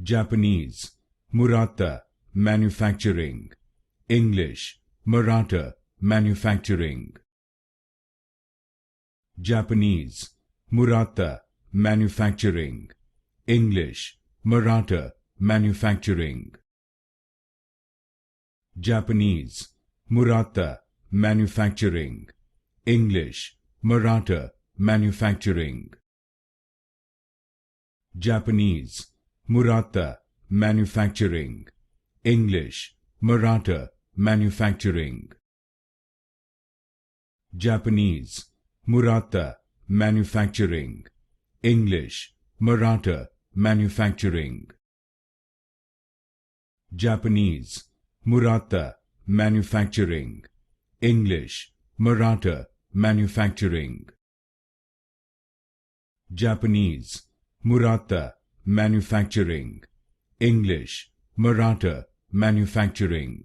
Japanese, Murata Manufacturing. English, Murata Manufacturing. Japanese, Murata Manufacturing. English, Murata Manufacturing. Japanese, Murata Manufacturing. English, Murata Manufacturing. Japanese, Murata Manufacturing. English, Murata Manufacturing. Japanese, Murata Manufacturing. English, Murata Manufacturing. Japanese, Murata Manufacturing. English, Murata Manufacturing. Japanese, Murata Manufacturing. English, Murata Manufacturing.